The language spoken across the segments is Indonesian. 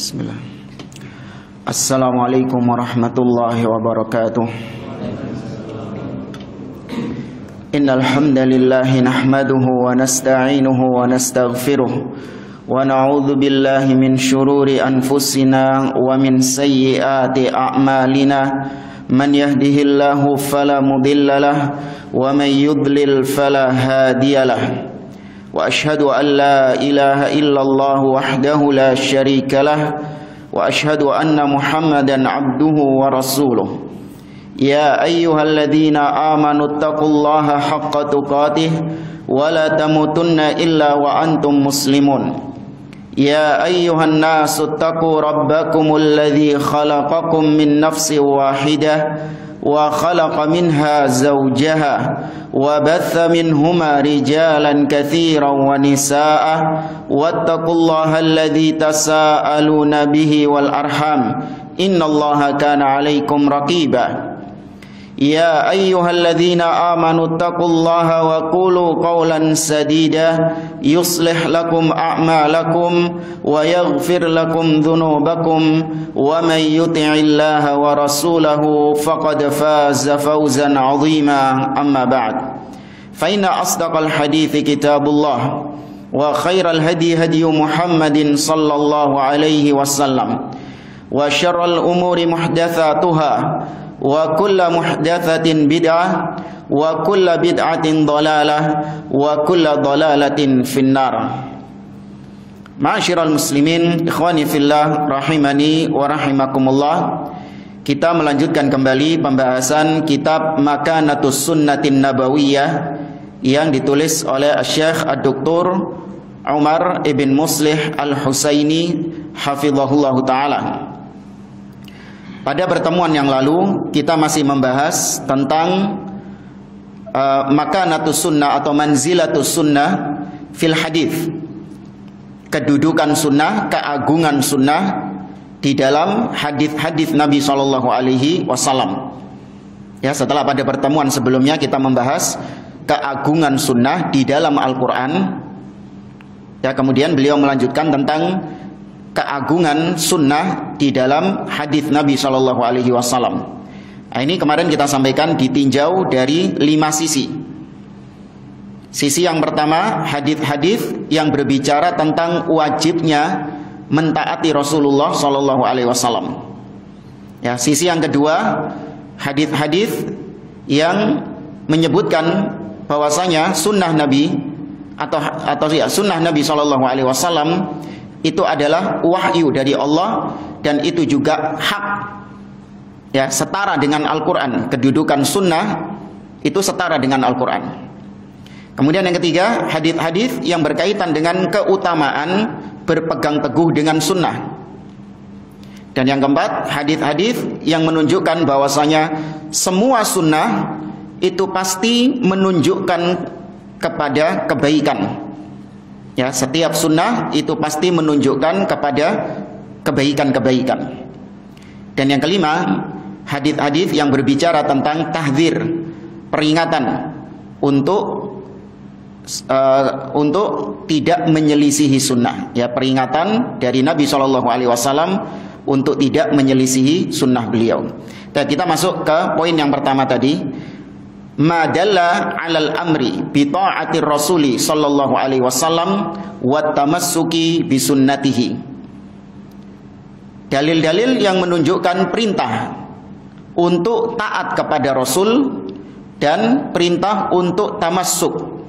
Bismillah. Assalamualaikum warahmatullahi wabarakatuh. Innal hamdalillah nahmaduhu wa nasta'inuhu wa nastaghfiruh wa na'udzu billahi min shururi anfusina wa min sayyiati a'malina. Man yahdihillahu fala mudilla lahu wa man yudlil fala hadiyalah. Wa ashhadu an la ilaha illallah wahdahu la syarika lah wa ashhadu anna Muhammadan abduhu wa rasuluh. Ya ayyuhalladzina amanu taqullaha haqqa tuqatih wa la tamutunna illa wa antum muslimun. Ya ayyuhan nasu taqu rabbakumul ladzi khalaqakum min nafsin wahidah wa khalaqa minha zawjaha wa batha minhuma rijalan katsiran wa nisaa wattaqullaha alladzi tasaaluna bihi wal arham innallaha kana 'alaikum raqiba. Ya ayyuhalladzina amanu taqullaha wa qulu qawlan sadida yuslih lakum a'malakum wa yaghfir lakum dhunubakum wa may yuti'illaha wa rasulahu faqad faza fawzan 'azima. Amma ba'd. Fa inna asdaqal hadithi kitabullah wa khairal hadi hadi Muhammadin sallallahu alaihi wasallam wa syarrul umuri muhdatsatuha wa kulla muhdatsatin bid'ah wa kulla bid'atin dhalalah wa kulla dhalalatin finnar. Ma'asyiral muslimin, ikhwani fillah rahimani wa rahimakumullah. Kita melanjutkan kembali pembahasan kitab Makanatus Sunnatin Nabawiyah yang ditulis oleh Syekh Ad-Doktor Umar ibn Muslih Al-Husaini hafizahullahu taala. Pada pertemuan yang lalu kita masih membahas tentang makanatus sunnah atau manzilatus sunnah fil hadis. Kedudukan sunnah, keagungan sunnah di dalam hadis-hadis Nabi Shallallahu Alaihi Wasallam. Ya, setelah pada pertemuan sebelumnya kita membahas keagungan sunnah di dalam Al-Quran. Ya, kemudian beliau melanjutkan tentang keagungan sunnah di dalam hadis Nabi Shallallahu Alaihi Wasallam. Nah, ini kemarin kita sampaikan ditinjau dari 5 sisi. Sisi yang pertama, hadis-hadis yang berbicara tentang wajibnya mentaati Rasulullah Shallallahu Alaihi Wasallam. Ya, sisi yang kedua, hadis-hadis yang menyebutkan bahwasanya sunnah Nabi atau sunnah Nabi Shallallahu Alaihi Wasallam itu adalah wahyu dari Allah dan itu juga hak, ya, setara dengan Al-Quran. Kedudukan sunnah itu setara dengan Al-Quran. Kemudian yang ketiga, hadis-hadis yang berkaitan dengan keutamaan berpegang teguh dengan sunnah. Dan yang keempat, hadis-hadis yang menunjukkan bahwasanya semua sunnah itu pasti menunjukkan kepada kebaikan. Ya, setiap sunnah itu pasti menunjukkan kepada kebaikan-kebaikan. Dan yang kelima, hadis-hadis yang berbicara tentang tahdzir, peringatan untuk tidak menyelisihi sunnah. Ya, peringatan dari Nabi Shallallahu Alaihi Wasallam untuk tidak menyelisihi sunnah beliau. Dan kita masuk ke poin yang pertama tadi. Madalla 'alal amri bi ta'atir rasuli sallallahu alaihi wasallam wa tamassuki bi sunnatihi. Dalil-dalil yang menunjukkan perintah untuk taat kepada Rasul dan perintah untuk tamassuk,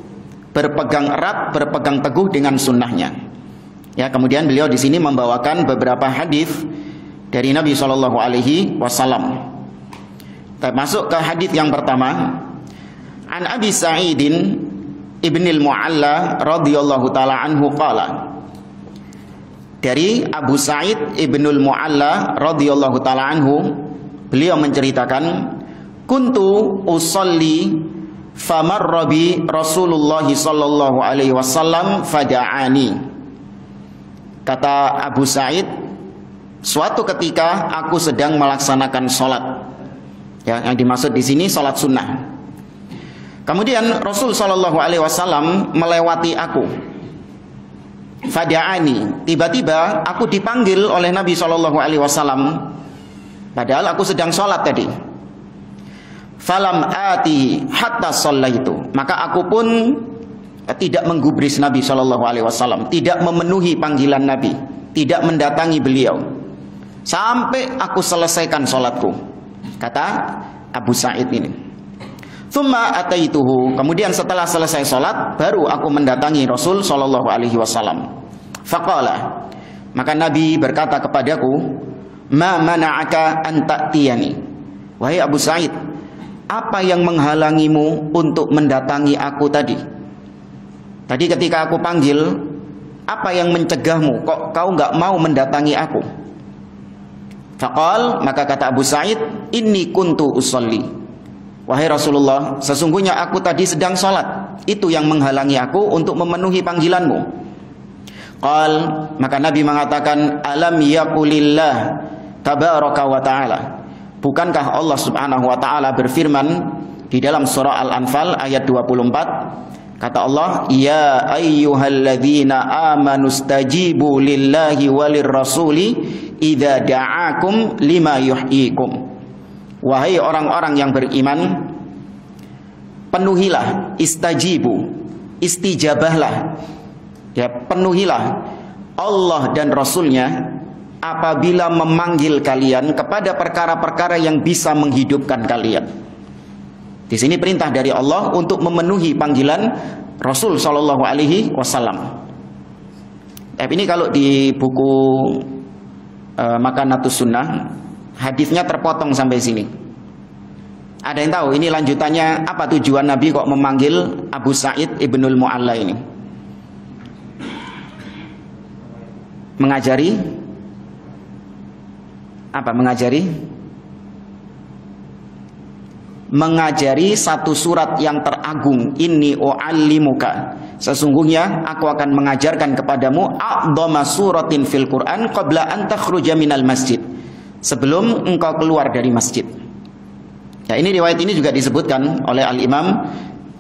berpegang erat, berpegang teguh dengan sunnahnya. Ya, kemudian beliau di sini membawakan beberapa hadis dari Nabi sallallahu alaihi wasallam. Kita masuk ke hadis yang pertama. An Abi Sa'idin ibnil Mu'alla radhiyallahu ta'ala anhu qala. Dari Abu Sa'id ibnul Mu'alla radhiyallahu ta'ala anhu, beliau menceritakan, kuntu usalli famarra bi Rasulullah sallallahu alaihi wasallam fada'ani. Kata Abu Sa'id, suatu ketika aku sedang melaksanakan sholat. Ya, yang dimaksud di sini sholat sunnah. Kemudian Rasul Shallallahu Alaihi Wasallam melewati aku. Fada'ani, tiba-tiba aku dipanggil oleh Nabi SAW, padahal aku sedang sholat tadi. Falam ati hatta shallaitu, maka aku pun tidak menggubris Nabi SAW, tidak memenuhi panggilan Nabi, tidak mendatangi beliau sampai aku selesaikan sholatku, kata Abu Sa'id ini. Tsumma ataituhu, kemudian setelah selesai sholat baru aku mendatangi Rasul SAW. Faqala, maka Nabi berkata kepadaku, ma mana'aka an ta'tiyani, wahai Abu Sa'id, apa yang menghalangimu untuk mendatangi aku tadi? Tadi ketika aku panggil, apa yang mencegahmu? Kok kau nggak mau mendatangi aku? Faqal, maka kata Abu Sa'id, inni kuntu usolli, wahai Rasulullah, sesungguhnya aku tadi sedang sholat. Itu yang menghalangi aku untuk memenuhi panggilanmu. Qal, maka Nabi mengatakan, alam yaqulillah tabaraka wa ta'ala, bukankah Allah subhanahu wa ta'ala berfirman di dalam surah Al-Anfal ayat 24, kata Allah, ya ayyuhalladzina amanu stajibu lillahi walir rasuli idza da'akum lima yuhyikum. Wahai orang-orang yang beriman, penuhilah, istajibu, istijabahlah, ya, penuhilah Allah dan Rasulnya apabila memanggil kalian kepada perkara-perkara yang bisa menghidupkan kalian. Di sini perintah dari Allah untuk memenuhi panggilan Rasul Shallallahu Alaihi Wasallam. Tapi ini kalau di buku Makanatus Sunnah, hadisnya terpotong sampai sini. Ada yang tahu ini lanjutannya apa, tujuan Nabi kok memanggil Abu Sa'id Ibnul Mu'alla ini? Mengajari apa? Mengajari satu surat yang teragung. Inni u'allimuka, sesungguhnya aku akan mengajarkan kepadamu a'dhama suratin fil Qur'an qabla an takhruja minal masjid, sebelum engkau keluar dari masjid. Ya, ini riwayat ini juga disebutkan oleh Al-Imam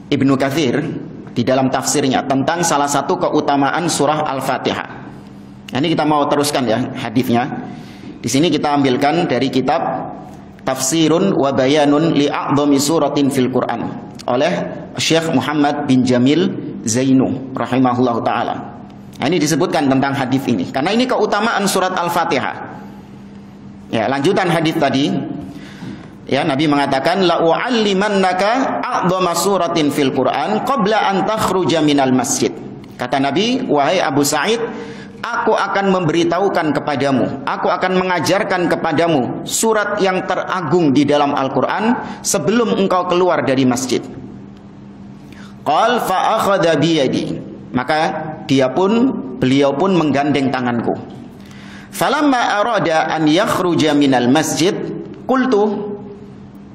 Ibnu Katsir di dalam tafsirnya tentang salah satu keutamaan surah Al-Fatihah. Nah, ini kita mau teruskan ya hadisnya. Di sini kita ambilkan dari kitab Tafsirun wa Bayanun li a'dhami suratin fil Qur'an oleh Syekh Muhammad bin Jamil Zainu rahimahullahu taala. Nah, ini disebutkan tentang hadis ini karena ini keutamaan surat Al-Fatihah. Ya, lanjutan hadis tadi. Ya, Nabi mengatakan la u'allimannaka a'dhama suratin fil Qur'an qabla an takhruja minal masjid. Kata Nabi, wahai Abu Sa'id, aku akan memberitahukan kepadamu, aku akan mengajarkan kepadamu surat yang teragung di dalam Al-Quran sebelum engkau keluar dari masjid. Qal fa akhadha biyadi, maka beliau pun menggandeng tanganku. Falamma arada an yakhruja minal masjid qultu,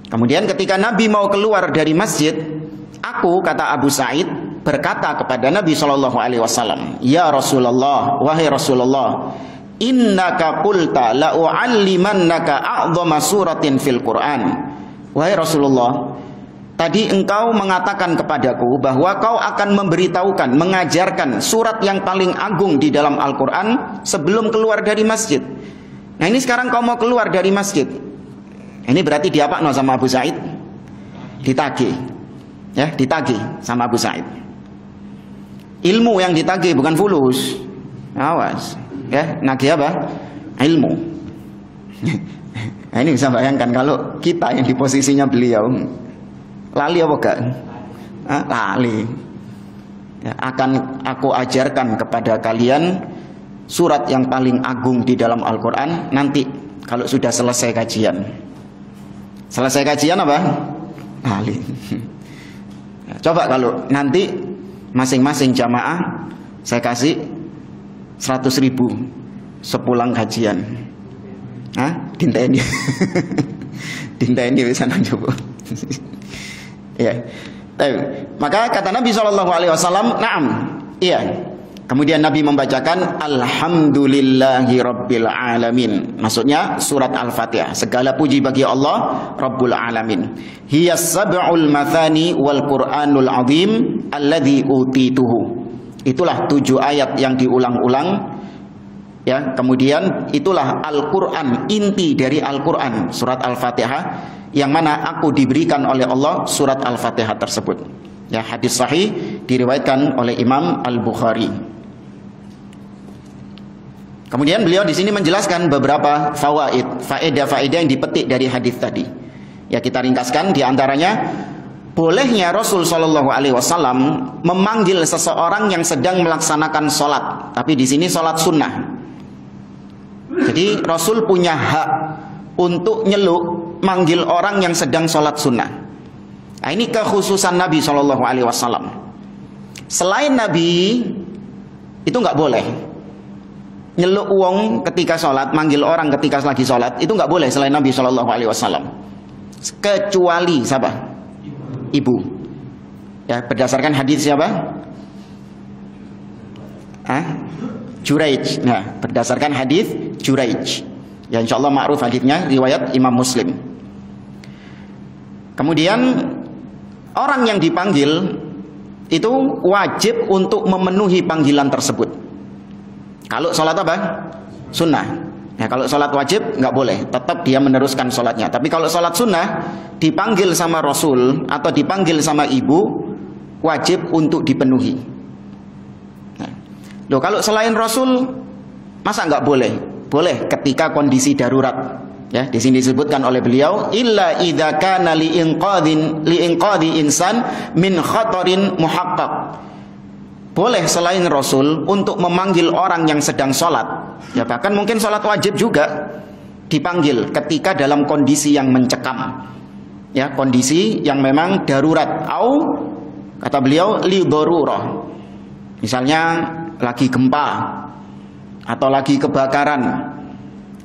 kemudian ketika Nabi mau keluar dari masjid, aku, kata Abu Sa'id, berkata kepada Nabi SAW, ya Rasulullah, wahai Rasulullah, innaka qulta la u'allimannaka a'dhama suratin fil Qur'an. Wahai Rasulullah, tadi engkau mengatakan kepadaku bahwa kau akan memberitahukan, mengajarkan surat yang paling agung di dalam Al-Quran sebelum keluar dari masjid. Nah, ini sekarang kau mau keluar dari masjid. Ini berarti diapakno sama Abu Sa'id? Ditagih. Ya, ditagih sama Abu Sa'id. Ilmu yang ditagih, bukan fulus. Awas. Ya, nagih apa? Ilmu. Nah, ini bisa bayangkan kalau kita yang di posisinya beliau, lali apa enggak? Lali. Ya, akan aku ajarkan kepada kalian surat yang paling agung di dalam Al-Quran nanti kalau sudah selesai kajian. Selesai kajian apa? Lali. Coba kalau nanti masing-masing jamaah saya kasih 100.000 sepulang kajian. Dinteni. Dinteni bisa coba. Ya. Maka kata Nabi SAW, "Na'am." Iya. Kemudian Nabi membacakan Alhamdulillahi Rabbil Alamin. Maksudnya surat Al-Fatihah. Segala puji bagi Allah Rabbul Alamin. Hiya sab'ul mathani wal Qur'anul azim alladhi utituhu. Itulah 7 ayat yang diulang-ulang. Ya, kemudian itulah Al-Quran, inti dari Al-Quran, surat Al-Fatihah, yang mana aku diberikan oleh Allah surat Al-Fatihah tersebut. Ya, hadis sahih diriwayatkan oleh Imam Al-Bukhari. Kemudian beliau di sini menjelaskan beberapa faedah-faedah yang dipetik dari hadis tadi. Ya, kita ringkaskan di antaranya bolehnya Rasul Shallallahu Alaihi Wasallam memanggil seseorang yang sedang melaksanakan sholat, tapi di sini sholat sunnah. Jadi Rasul punya hak untuk nyeluk, manggil orang yang sedang sholat sunnah. Nah, ini kekhususan Nabi Shallallahu Alaihi Wasallam. Selain Nabi itu nggak boleh nyeluk uang ketika sholat, manggil orang ketika lagi sholat, itu nggak boleh selain Nabi Shallallahu Alaihi Wasallam. Kecuali siapa? Ibu. Ya, berdasarkan hadis siapa? Juraij. Nah, berdasarkan hadis Juraij. Ya, insya Allah ma'ruf hadisnya, riwayat Imam Muslim. Kemudian orang yang dipanggil itu wajib untuk memenuhi panggilan tersebut. Kalau sholat apa? Sunnah. Ya, kalau sholat wajib nggak boleh, tetap dia meneruskan sholatnya. Tapi kalau sholat sunnah, dipanggil sama Rasul atau dipanggil sama ibu, wajib untuk dipenuhi. Nah, loh, kalau selain Rasul, masa nggak boleh? Boleh ketika kondisi darurat. Ya, di sini disebutkan oleh beliau, illa idza kana li inqadhi insan min khatarin muhaqqaq. Boleh selain Rasul untuk memanggil orang yang sedang sholat, ya bahkan mungkin sholat wajib juga dipanggil ketika dalam kondisi yang mencekam, ya kondisi yang memang darurat. Au kata beliau li darurah, misalnya lagi gempa atau lagi kebakaran,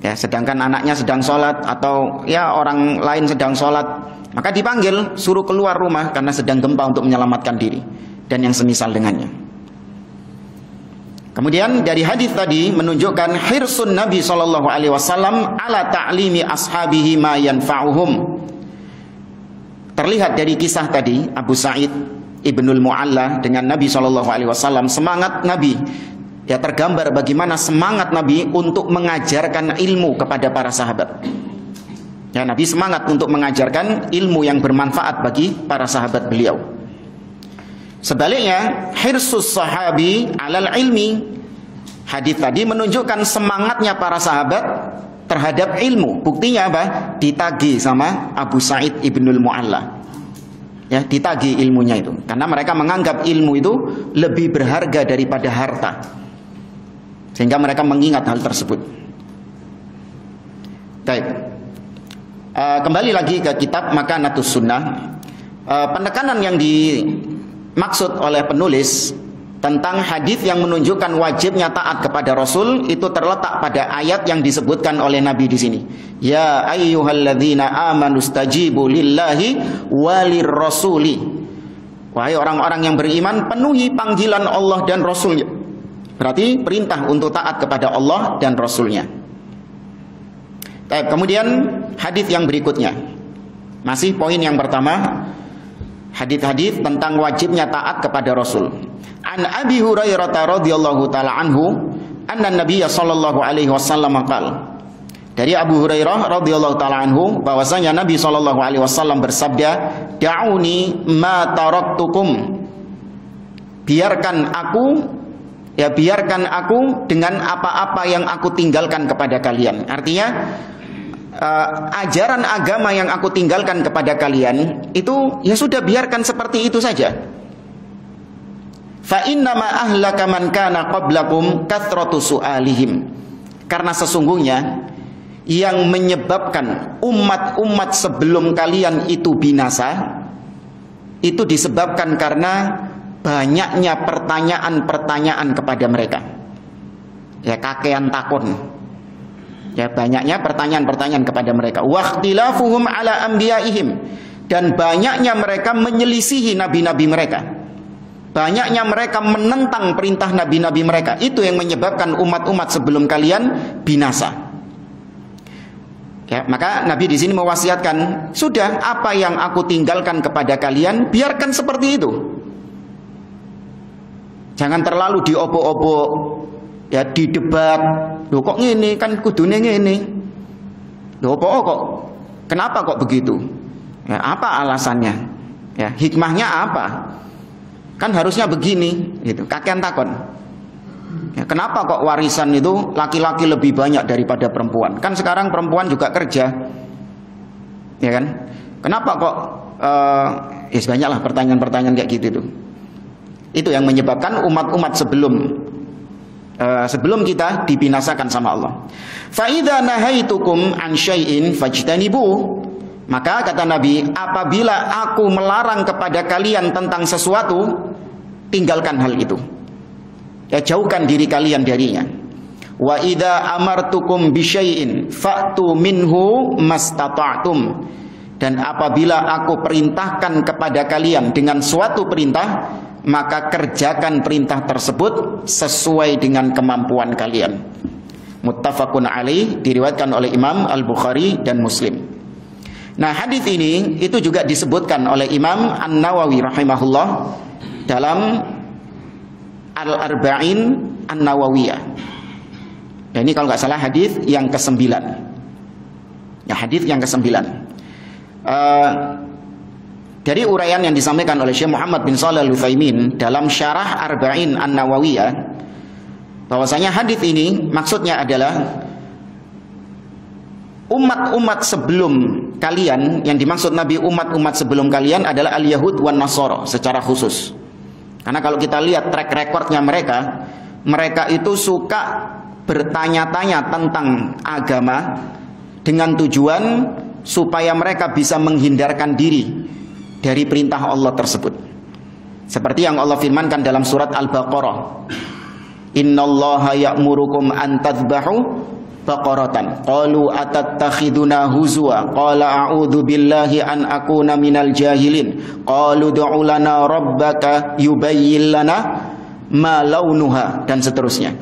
ya sedangkan anaknya sedang sholat atau ya orang lain sedang sholat, maka dipanggil, suruh keluar rumah karena sedang gempa untuk menyelamatkan diri dan yang semisal dengannya. Kemudian dari hadis tadi menunjukkan hirsun Nabi Shallallahu Alaihi Wasallam ala ta'limi ashabihi ma yanfa'uhum. Terlihat dari kisah tadi Abu Sa'id Ibnul Mu'alla dengan Nabi Shallallahu Alaihi Wasallam, semangat Nabi, ya tergambar bagaimana semangat Nabi untuk mengajarkan ilmu kepada para sahabat. Ya, Nabi semangat untuk mengajarkan ilmu yang bermanfaat bagi para sahabat beliau. Sebaliknya, hirsus sahabi alal ilmi. Hadis tadi menunjukkan semangatnya para sahabat terhadap ilmu. Buktinya apa? Ditagih sama Abu Sa'id Ibnul Mu'alla. Ya, ditagih ilmunya itu. Karena mereka menganggap ilmu itu lebih berharga daripada harta. Sehingga mereka mengingat hal tersebut. Baik. Kembali lagi ke kitab Makanatus Sunnah. Penekanan yang dimaksud oleh penulis tentang hadis yang menunjukkan wajibnya taat kepada Rasul itu terletak pada ayat yang disebutkan oleh Nabi di sini. Ya ayyuhalladzina amanu stajibu lillahi walir rasuli. Wahai orang-orang yang beriman, penuhi panggilan Allah dan Rasulnya. Berarti perintah untuk taat kepada Allah dan Rasulnya. Kemudian hadis yang berikutnya, masih poin yang pertama, hadis-hadis tentang wajibnya taat kepada Rasul. An Abi Hurairah radhiyallahu taala anhu, anna Nabiy sallallahu alaihi wasallam qala. Dari Abu Hurairah radhiyallahu taala anhu bahwasanya Nabi sallallahu alaihi wasallam bersabda, "Da'uni ma taraktukum." Biarkan aku dengan apa-apa yang aku tinggalkan kepada kalian. Artinya ajaran agama yang aku tinggalkan kepada kalian itu ya sudah, biarkan seperti itu saja. Fa innama ahlaka man kana qablakum kathratu su'alihim. Karena sesungguhnya yang menyebabkan umat-umat sebelum kalian itu binasa itu disebabkan karena banyaknya pertanyaan-pertanyaan kepada mereka. Ya, kakean takun. Ya, banyaknya pertanyaan-pertanyaan kepada mereka. Waqtilafuhum ala anbiyaihim, dan banyaknya mereka menyelisihi nabi-nabi mereka. Banyaknya mereka menentang perintah nabi-nabi mereka. Itu yang menyebabkan umat-umat sebelum kalian binasa. Ya, maka Nabi di sini mewasiatkan, sudah apa yang aku tinggalkan kepada kalian, biarkan seperti itu. Jangan terlalu diobok-obok, ya didebat. Loh kok ngene, kan kudune ngene. Loh apa kok? Kenapa kok begitu? Ya, apa alasannya? Ya, hikmahnya apa? Kan harusnya begini, gitu. Kakean takon. Ya, kenapa kok warisan itu laki-laki lebih banyak daripada perempuan? Kan sekarang perempuan juga kerja, ya kan? Kenapa kok? Ya banyaklah pertanyaan-pertanyaan kayak gitu tuh. Itu yang menyebabkan umat-umat sebelum kita dibinasakan sama Allah. Fa idza nahaitukum an syai'in fajtanibu. Maka kata Nabi, apabila aku melarang kepada kalian tentang sesuatu, tinggalkan hal itu. Ya, jauhkan diri kalian darinya. Wa idza amartukum bi syai'in fa'tu minhu mastata'tum. Dan apabila aku perintahkan kepada kalian dengan suatu perintah, maka kerjakan perintah tersebut sesuai dengan kemampuan kalian. Muttafaqun alaih, diriwayatkan oleh Imam Al-Bukhari dan Muslim. Nah, hadis ini itu juga disebutkan oleh Imam An-Nawawi rahimahullah dalam Al-Arba'in An-Nawawiyah. Dan ini kalau nggak salah hadis yang ke-9. Ya, hadis yang ke-9. Dari uraian yang disampaikan oleh Syekh Muhammad bin Shalih Al-Utsaimin dalam Syarah Arba'in An-Nawawiyah, bahwasanya hadis ini maksudnya adalah umat-umat sebelum kalian, yang dimaksud Nabi umat-umat sebelum kalian adalah al-Yahud wan Nasara secara khusus. Karena kalau kita lihat track recordnya mereka itu suka bertanya-tanya tentang agama dengan tujuan supaya mereka bisa menghindarkan diri dari perintah Allah tersebut. Seperti yang Allah firmankan dalam surat Al-Baqarah, innallaha ya'murukum an tadhbahu baqaratan qalu atattakhiduna huzwa qala a'udzu billahi an akuna minal jahilin qalu du'u lana rabbaka yubayyin lana ma launuha, dan seterusnya.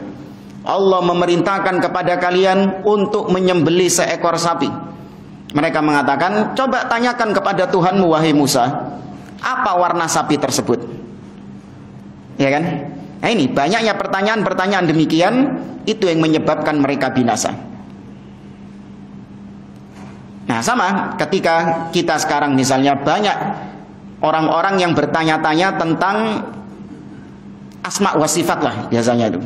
Allah memerintahkan kepada kalian untuk menyembelih seekor sapi. Mereka mengatakan, coba tanyakan kepada Tuhanmu wahai Musa, apa warna sapi tersebut? Ya kan? Nah, ini banyaknya pertanyaan-pertanyaan demikian, itu yang menyebabkan mereka binasa. Nah, sama ketika kita sekarang misalnya banyak orang-orang yang bertanya-tanya tentang asma wa sifat lah biasanya itu.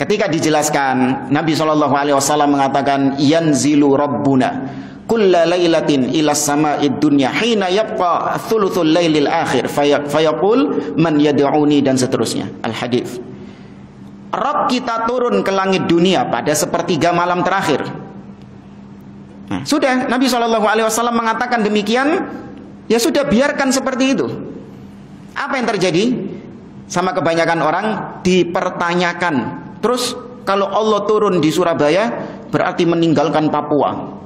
Ketika dijelaskan, Nabi SAW mengatakan, yanzilu rabbuna kulla lailatin ila sama'id dunya hina yabqa thuluthul lailil akhir fayaqul man yad'uni, dan seterusnya. Al-hadits. Rabb kita turun ke langit dunia pada sepertiga malam terakhir. Nah, sudah Nabi SAW mengatakan demikian, ya sudah, biarkan seperti itu. Apa yang terjadi sama kebanyakan orang? Dipertanyakan. Terus kalau Allah turun di Surabaya berarti meninggalkan Papua.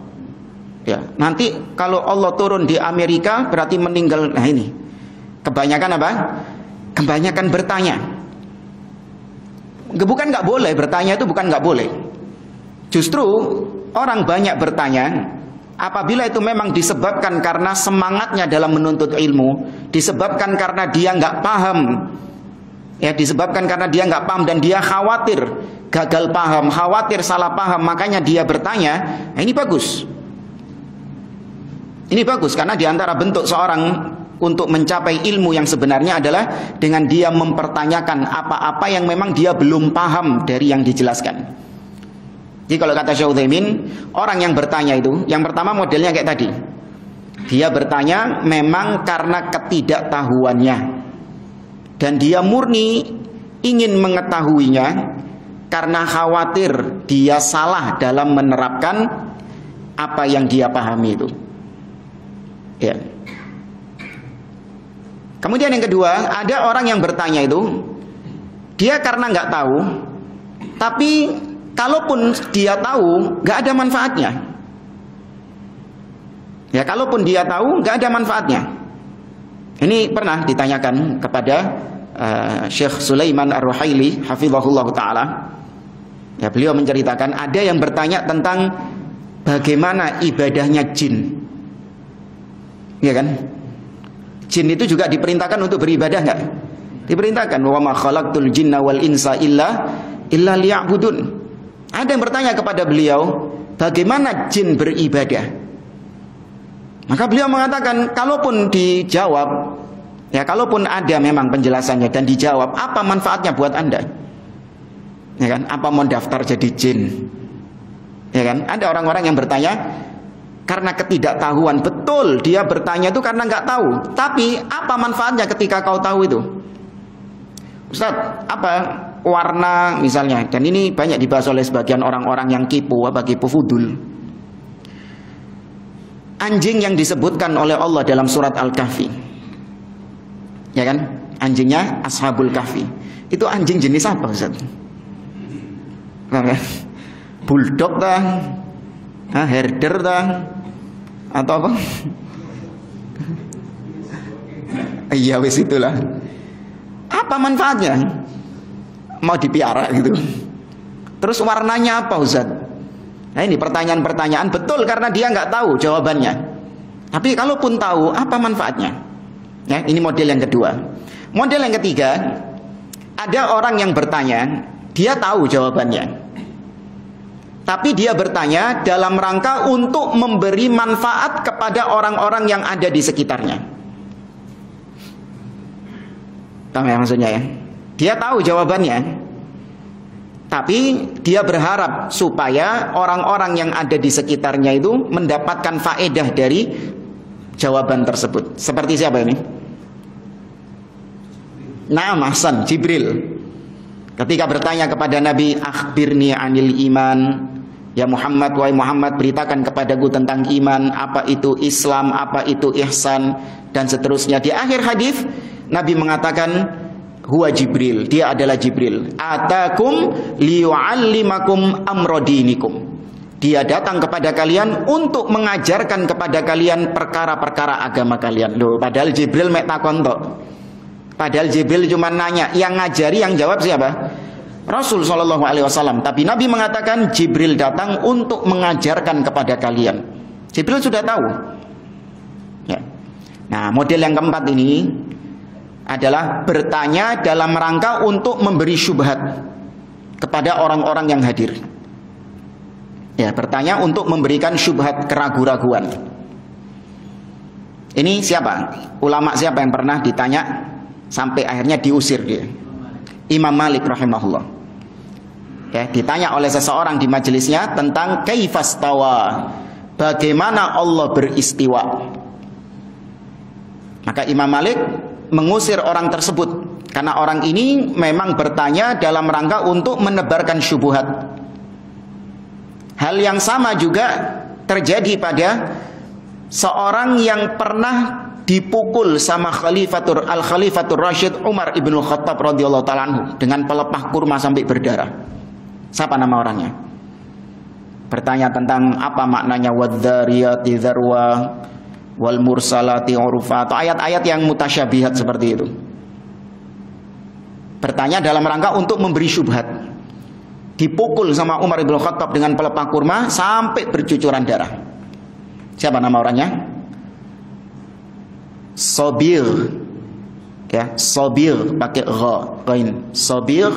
Ya, nanti kalau Allah turun di Amerika berarti meninggal. Nah, ini kebanyakan apa? Kebanyakan bertanya. Bukan nggak boleh bertanya, itu bukan nggak boleh. Justru orang banyak bertanya apabila itu memang disebabkan karena semangatnya dalam menuntut ilmu, disebabkan karena dia nggak paham, ya, disebabkan karena dia nggak paham dan dia khawatir gagal paham, khawatir salah paham, makanya dia bertanya. Nah, ini bagus. Ini bagus karena diantara bentuk seorang untuk mencapai ilmu yang sebenarnya adalah dengan dia mempertanyakan apa-apa yang memang dia belum paham dari yang dijelaskan. Jadi kalau kata Syekh Utsaimin, orang yang bertanya itu, yang pertama modelnya kayak tadi. Dia bertanya memang karena ketidaktahuannya, dan dia murni ingin mengetahuinya karena khawatir dia salah dalam menerapkan apa yang dia pahami itu. Ya. Kemudian yang kedua, ada orang yang bertanya itu, dia karena nggak tahu, tapi kalaupun dia tahu, nggak ada manfaatnya. Ya, kalaupun dia tahu, nggak ada manfaatnya. Ini pernah ditanyakan kepada Syekh Sulaiman Ar-Ruhaili, hafizahullah ta'ala. Ya, beliau menceritakan ada yang bertanya tentang bagaimana ibadahnya jin. Ya kan? Jin itu juga diperintahkan untuk beribadah nggak? Diperintahkan wa ma khalaqtul jinna wal insa illa liya'budun. Ada yang bertanya kepada beliau, bagaimana jin beribadah? Maka beliau mengatakan, kalaupun dijawab, ya kalaupun ada memang penjelasannya dan dijawab, apa manfaatnya buat Anda? Ya kan? Apa mau daftar jadi jin? Ya kan? Ada orang-orang yang bertanya karena ketidaktahuan. Betul, dia bertanya itu karena nggak tahu. Tapi apa manfaatnya ketika kau tahu itu? Ustaz, apa warna misalnya? Dan ini banyak dibahas oleh sebagian orang-orang yang kipu, kipu fudul. Anjing yang disebutkan oleh Allah dalam surat Al-Kahfi, ya kan? Anjingnya Ashabul Kahfi. Itu anjing jenis apa, Ustaz? Bulldog dah, herder dah, atau apa? Iya wis itulah. Apa manfaatnya? Mau dipiara gitu. Terus warnanya apa, Ustaz? Nah ini pertanyaan-pertanyaan betul karena dia nggak tahu jawabannya. Tapi kalaupun tahu, apa manfaatnya? Ya, ini model yang kedua. Model yang ketiga, ada orang yang bertanya, dia tahu jawabannya. Tapi dia bertanya dalam rangka untuk memberi manfaat kepada orang-orang yang ada di sekitarnya. Tahu ya maksudnya ya? Dia tahu jawabannya, tapi dia berharap supaya orang-orang yang ada di sekitarnya itu mendapatkan faedah dari jawaban tersebut. Seperti siapa ini? Naam, Hasan, Jibril. Ketika bertanya kepada Nabi, akhbirni anil iman. Ya Muhammad, wahai Muhammad, beritakan kepadaku tentang iman, apa itu Islam, apa itu ihsan, dan seterusnya. Di akhir hadis Nabi mengatakan, huwa Jibril, dia adalah Jibril. Atakum liyu'allimakum amrodinikum. Dia datang kepada kalian untuk mengajarkan kepada kalian perkara-perkara agama kalian. Loh, padahal Jibril mek takon tok. Padahal Jibril cuma nanya, yang ngajari, yang jawab siapa? Rasul Shallallahu Alaihi Wasallam. Tapi Nabi mengatakan Jibril datang untuk mengajarkan kepada kalian. Jibril sudah tahu. Ya. Nah, model yang keempat ini adalah bertanya dalam rangka untuk memberi syubhat kepada orang-orang yang hadir. Ya, bertanya untuk memberikan syubhat, keraguan-raguan. Ini siapa? Ulama siapa yang pernah ditanya sampai akhirnya diusir dia? Imam Malik rahimahullah. Ya, ditanya oleh seseorang di majelisnya tentang kaifastawa, bagaimana Allah beristiwa. Maka Imam Malik mengusir orang tersebut karena orang ini memang bertanya dalam rangka untuk menebarkan syubhat. Hal yang sama juga terjadi pada seorang yang pernah dipukul sama Khalifatur Rasyid Umar ibn Khattab radhiyallahu ta'ala anhu dengan pelepah kurma sampai berdarah. Siapa nama orangnya? Bertanya tentang apa maknanya wadzariyati dzarwa wal mursalati urfa, atau ayat-ayat yang mutasyabihat seperti itu. Bertanya dalam rangka untuk memberi syubhat. Dipukul sama Umar ibn Khattab dengan pelepah kurma sampai bercucuran darah. Siapa nama orangnya? Sobir, ya, Sobir pakai ghain. Sobir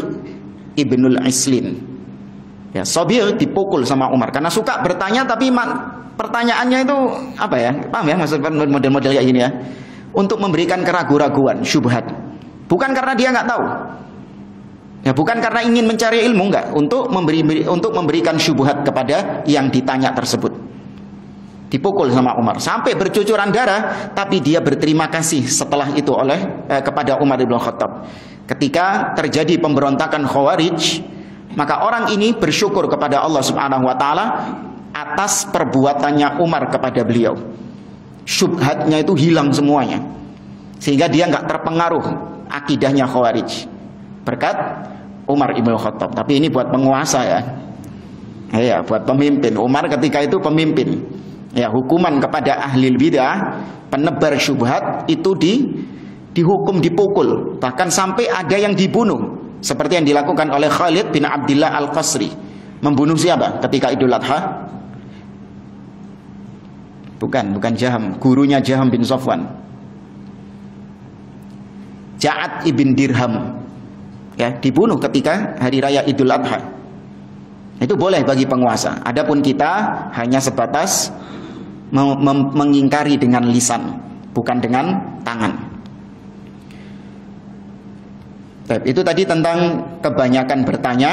ibnul Islin. Ya, Sobir dipukul sama Umar karena suka bertanya, tapi pertanyaannya itu apa ya? Paham ya maksudnya model-model kayak gini ya? Untuk memberikan keraguan-raguan, syubhat. Bukan karena dia nggak tahu. Ya, bukan karena ingin mencari ilmu, enggak, untuk memberikan syubhat kepada yang ditanya tersebut. Dipukul sama Umar sampai bercucuran darah, tapi dia berterima kasih setelah itu kepada Umar bin Khattab. Ketika terjadi pemberontakan Khawarij, maka orang ini bersyukur kepada Allah Subhanahu wa taala atas perbuatannya Umar kepada beliau. Syubhatnya itu hilang semuanya, sehingga dia nggak terpengaruh akidahnya Khawarij berkat Umar ibn Khattab. Tapi ini buat penguasa ya. Ya, buat pemimpin. Umar ketika itu pemimpin. Ya, hukuman kepada ahli bidah, penebar syubhat itu dihukum dipukul, bahkan sampai ada yang dibunuh, seperti yang dilakukan oleh Khalid bin Abdullah Al-Qasri. Membunuh siapa ketika Idul Adha? Bukan Jaham, gurunya Jaham bin Safwan. Ja'ad ibn Dirham, ya, dibunuh ketika hari raya Idul Adha. Itu boleh bagi penguasa. Adapun kita hanya sebatas mengingkari dengan lisan, bukan dengan tangan. Itu tadi tentang kebanyakan bertanya.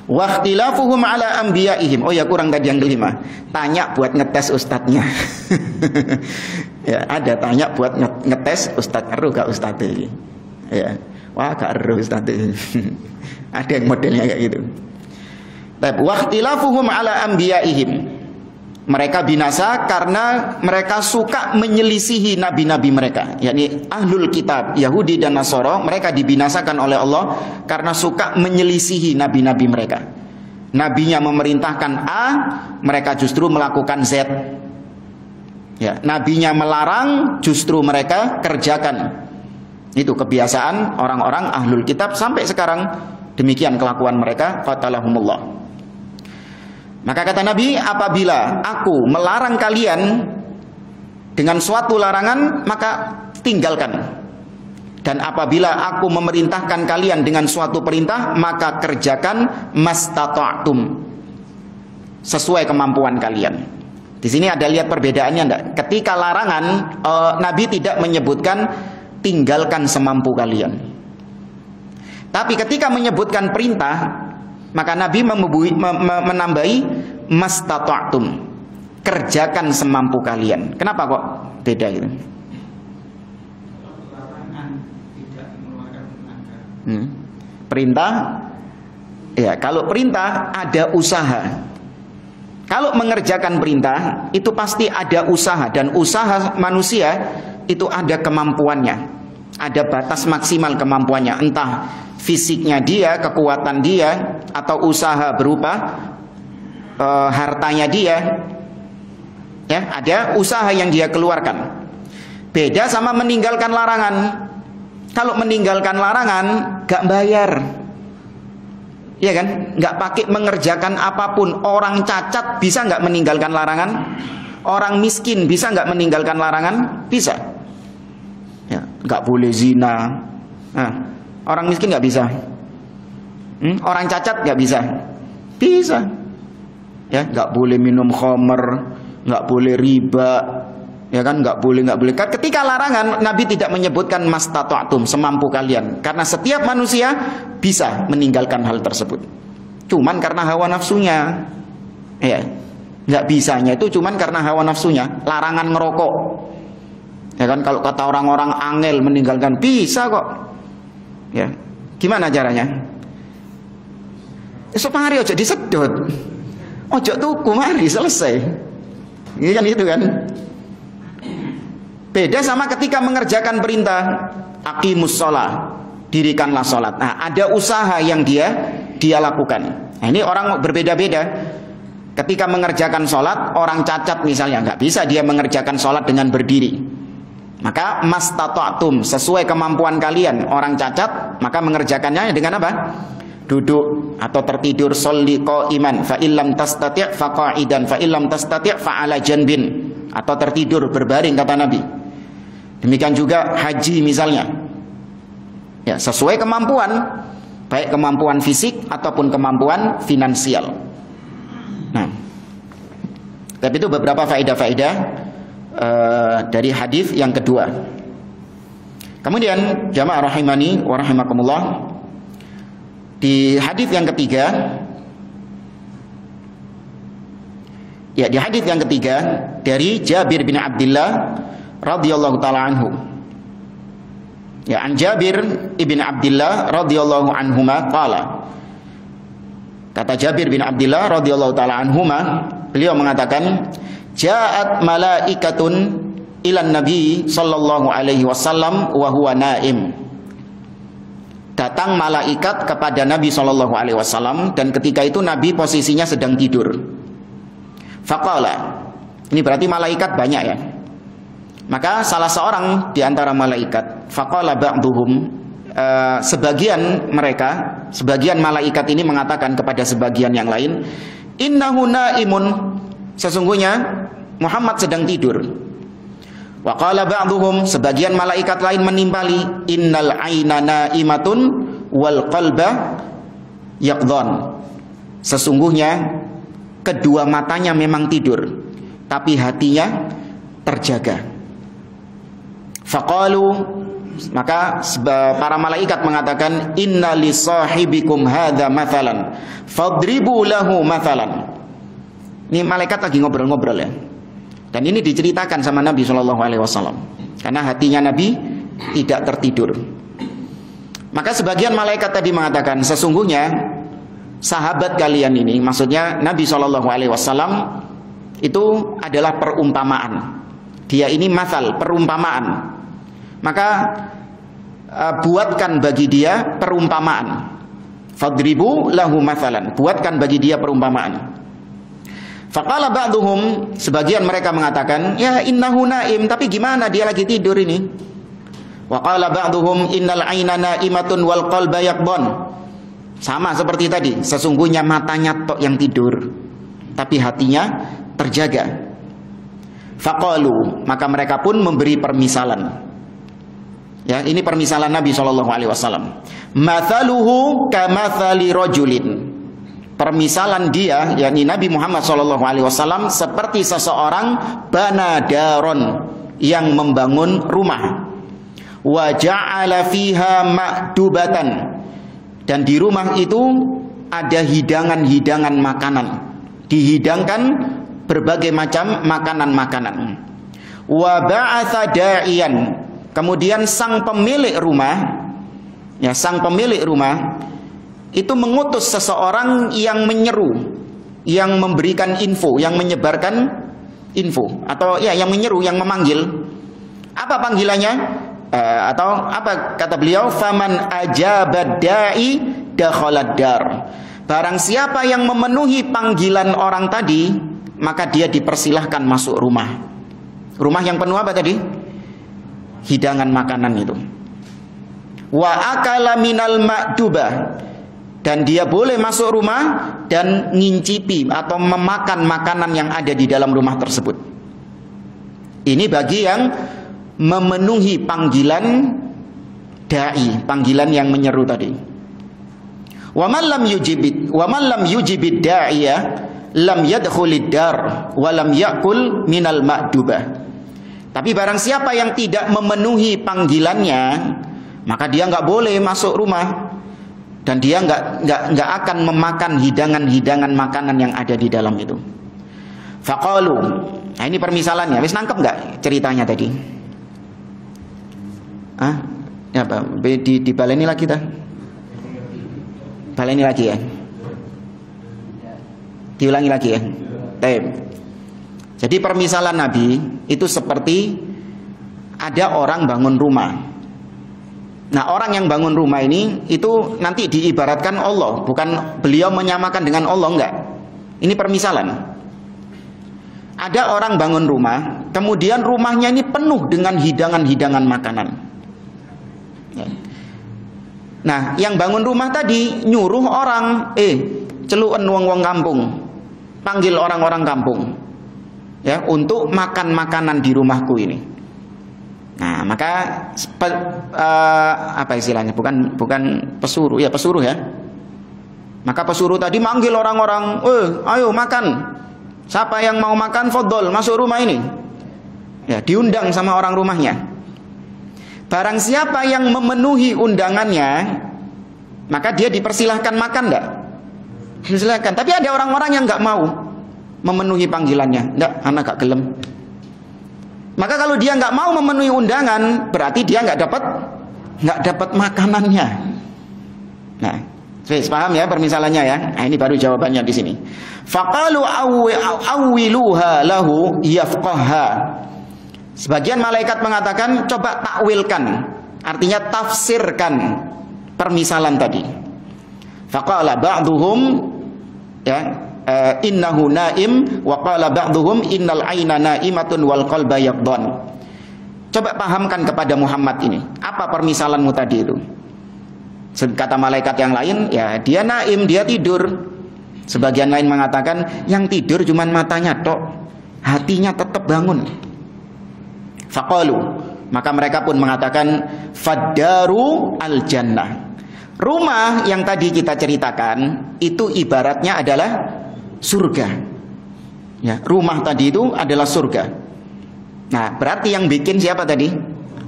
Waqtilafuhum ala anbiya'ihim. Oh ya, kurang tadi yang kelima. Tanya buat ngetes ustadznya. Ya, ada tanya buat ngetes ustadz. Eruh gak ustadz ini? Ya. Wah, gak eruh ustadz ini. Ada yang modelnya kayak gitu. Waqtilafuhum ala anbiya'ihim. Mereka binasa karena mereka suka menyelisihi nabi-nabi mereka, yakni ahlul kitab, Yahudi dan Nasara. Mereka dibinasakan oleh Allah karena suka menyelisihi nabi-nabi mereka. Nabinya memerintahkan A, mereka justru melakukan Z. Ya, nabinya melarang, justru mereka kerjakan. Itu kebiasaan orang-orang ahlul kitab sampai sekarang. Demikian kelakuan mereka. Qatalahumullah. Maka kata Nabi, apabila aku melarang kalian dengan suatu larangan, maka tinggalkan. Dan apabila aku memerintahkan kalian dengan suatu perintah, maka kerjakan mastata'tum, sesuai kemampuan kalian. Di sini ada lihat perbedaannya enggak? Ketika larangan, Nabi tidak menyebutkan tinggalkan semampu kalian. Tapi ketika menyebutkan perintah, maka Nabi menambahi mastata'tum, kerjakan semampu kalian. Kenapa kok beda gitu? Perintah, ya, kalau perintah ada usaha. Kalau mengerjakan perintah itu pasti ada usaha, dan usaha manusia itu ada kemampuannya, ada batas maksimal kemampuannya, entah fisiknya dia, kekuatan dia, atau usaha berupa hartanya dia. Ya, ada usaha yang dia keluarkan. Beda sama meninggalkan larangan. Kalau meninggalkan larangan gak bayar, ya kan? Gak pakai mengerjakan apapun. Orang cacat bisa gak meninggalkan larangan? Orang miskin bisa gak meninggalkan larangan? Bisa. Ya, gak boleh zina. Nah, orang miskin nggak bisa, orang cacat nggak bisa, bisa, ya, nggak boleh minum khamr, nggak boleh riba, ya kan, nggak boleh. Ketika larangan, Nabi tidak menyebutkan mastata'tum, semampu kalian, karena setiap manusia bisa meninggalkan hal tersebut. Cuman karena hawa nafsunya, ya, nggak bisanya itu cuman karena hawa nafsunya. Larangan ngerokok, ya kan, kalau kata orang-orang angel meninggalkan, bisa kok. Ya, gimana caranya? Supaya ojo disedot, ojo tuku mari selesai. Ini kan itu kan. Beda sama ketika mengerjakan perintah, aqimus shalah, dirikanlah sholat. Nah, ada usaha yang dia lakukan. Nah, ini orang berbeda-beda. Ketika mengerjakan sholat, orang cacat misalnya nggak bisa dia mengerjakan sholat dengan berdiri. Maka mastata'tum, sesuai kemampuan kalian. Orang cacat, maka mengerjakannya dengan apa? Duduk atau tertidur. Sholli qa'iman fa illam tastati' fa qa'idan fa illam tastati' fa 'ala janbin, atau tertidur berbaring, kata Nabi. Demikian juga haji misalnya. Ya, sesuai kemampuan, baik kemampuan fisik ataupun kemampuan finansial. Nah, tapi itu beberapa faedah-faedah dari hadis yang kedua. Kemudian jamaah rahimani wa rahimakumullah, di hadis yang ketiga, ya, di hadis yang ketiga dari Jabir bin Abdullah radhiyallahu taala anhu. Ya, an Jabir ibn Abdullah radhiyallahu anhuma qala. Kata Jabir bin Abdullah radhiyallahu taala anhuma, beliau mengatakan, ja'at malaikatun ilan nabi sallallahu alaihi wasallam wa huwa naim. Datang malaikat kepada Nabi sallallahu alaihi wasallam, dan ketika itu Nabi posisinya sedang tidur. Faqala, ini berarti malaikat banyak ya. Maka salah seorang di antara malaikat, faqala ba'duhum, sebagian mereka, sebagian malaikat ini mengatakan kepada sebagian yang lain, innahu naimun, sesungguhnya Muhammad sedang tidur. Wa qala ba'dhum, sebagian malaikat lain menimpali, innal aina naimatun wal qalba yaqdhan. Sesungguhnya kedua matanya memang tidur, tapi hatinya terjaga. Faqalu, maka para malaikat mengatakan, inna li sahibikum hadza mathalan fadribu lahu mathalan. Ini malaikat lagi ngobrol-ngobrol ya. Dan ini diceritakan sama Nabi SAW, karena hatinya Nabi tidak tertidur. Maka sebagian malaikat tadi mengatakan, sesungguhnya sahabat kalian ini, maksudnya Nabi SAW, itu adalah perumpamaan. Dia ini mathal, perumpamaan. Maka buatkan bagi dia perumpamaan. Fadribu lahu mathalan, buatkan bagi dia perumpamaan. Faqala ba'duhum, sebagian mereka mengatakan, ya innahu naim, tapi gimana dia lagi tidur ini? Wa qala ba'duhum innal aina naimatun wal qalba yaqdhan. Sama seperti tadi, sesungguhnya matanya tok yang tidur, tapi hatinya terjaga. Faqalu, maka mereka pun memberi permisalan. Ya, ini permisalan Nabi SAW. Mathaluhu kamathali rajulin. Permisalan dia, yakni Nabi Muhammad SAW, seperti seseorang bana daron, yang membangun rumah. Wa ja'ala fiha ma'dubatan, dan di rumah itu ada hidangan-hidangan makanan. Dihidangkan berbagai macam makanan-makanan. Wa ba'atha da'iyan, kemudian sang pemilik rumah, ya sang pemilik rumah itu mengutus seseorang yang menyeru, yang memberikan info, yang menyebarkan info, atau ya yang menyeru, yang memanggil. Apa panggilannya? Atau apa kata beliau? Faman ajabad da'i dakhalad dar. Barang siapa yang memenuhi panggilan orang tadi, maka dia dipersilahkan masuk rumah. Rumah yang penuh apa tadi? Hidangan makanan itu. Wa akala minal ma'dubah, dan dia boleh masuk rumah dan ngincipi atau memakan makanan yang ada di dalam rumah tersebut. Ini bagi yang memenuhi panggilan dai, panggilan yang menyeru tadi. Wa man lam yujibid da'iyah lam yadkhulid dar wa lam yakul minal ma'dubah. Tapi barang siapa yang tidak memenuhi panggilannya, maka dia nggak boleh masuk rumah, dan dia nggak akan memakan hidangan-hidangan makanan yang ada di dalam itu. Faqalu, nah ini permisalannya. Wis nangkep nggak ceritanya tadi? Ya Pak, dibaleni lagi dah. Baleni lagi ya. Diulangi lagi ya. Baik. Jadi permisalan Nabi itu seperti ada orang bangun rumah. Nah, orang yang bangun rumah ini itu nanti diibaratkan Allah, bukan beliau menyamakan dengan Allah, enggak. Ini permisalan. Ada orang bangun rumah, kemudian rumahnya ini penuh dengan hidangan-hidangan makanan. Ya. Nah, yang bangun rumah tadi nyuruh orang, celuken wong-wong kampung, panggil orang-orang kampung, ya, untuk makan makanan di rumahku ini. Nah, maka apa istilahnya? Bukan pesuruh, ya pesuruh ya. Maka pesuruh tadi manggil orang-orang, ayo makan. Siapa yang mau makan, fadhol, masuk rumah ini. Ya, diundang sama orang rumahnya. Barang siapa yang memenuhi undangannya, maka dia dipersilahkan makan, enggak? Silakan. Tapi ada orang-orang yang enggak mau memenuhi panggilannya. Enggak, anak gak gelem. Maka kalau dia nggak mau memenuhi undangan, berarti dia nggak dapat makanannya. Nah, paham ya permisalannya ya? Nah, ini baru jawabannya di sini. Faqalu awwiluha lahu yafqaha. Sebagian malaikat mengatakan, coba takwilkan, artinya tafsirkan permisalan tadi. Faqala ba'duhum, ya, innahu naim, wa qala ba'dhum innal aina naimatun wal qalba yaqdhan. Coba pahamkan kepada Muhammad ini, apa permisalanmu tadi itu? Kata malaikat yang lain, ya dia naim, dia tidur. Sebagian lain mengatakan yang tidur cuman matanya tok, hatinya tetap bangun. Faqalu, maka mereka pun mengatakan faddaru al-jannah. Rumah yang tadi kita ceritakan itu ibaratnya adalah surga. Ya, rumah tadi itu adalah surga. Nah, berarti yang bikin siapa tadi?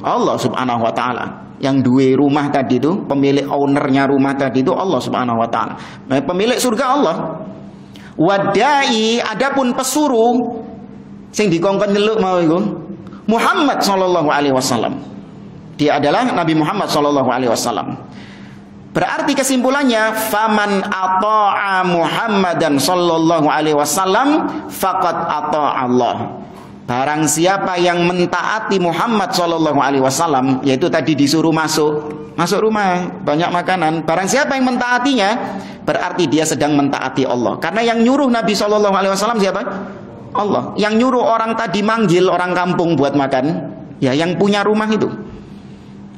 Allah Subhanahu wa taala. Yang duwe rumah tadi itu, pemilik ownernya rumah tadi itu Allah Subhanahu wa taala. Nah, pemilik surga Allah. Wadai, adapun pesuruh sing dikongkon nyeluk mau iku Muhammad sallallahu alaihi wasallam. Dia adalah Nabi Muhammad sallallahu alaihi wasallam. Berarti kesimpulannya faman ata'a Muhammadan sallallahu alaihi wasallam faqad ata'a Allah. Barang siapa yang mentaati Muhammad sallallahu alaihi wasallam, yaitu tadi disuruh masuk rumah, banyak makanan. Barang siapa yang mentaatinya, berarti dia sedang mentaati Allah. Karena yang nyuruh Nabi sallallahu alaihi wasallam siapa? Allah. Yang nyuruh orang tadi manggil orang kampung buat makan, ya yang punya rumah itu.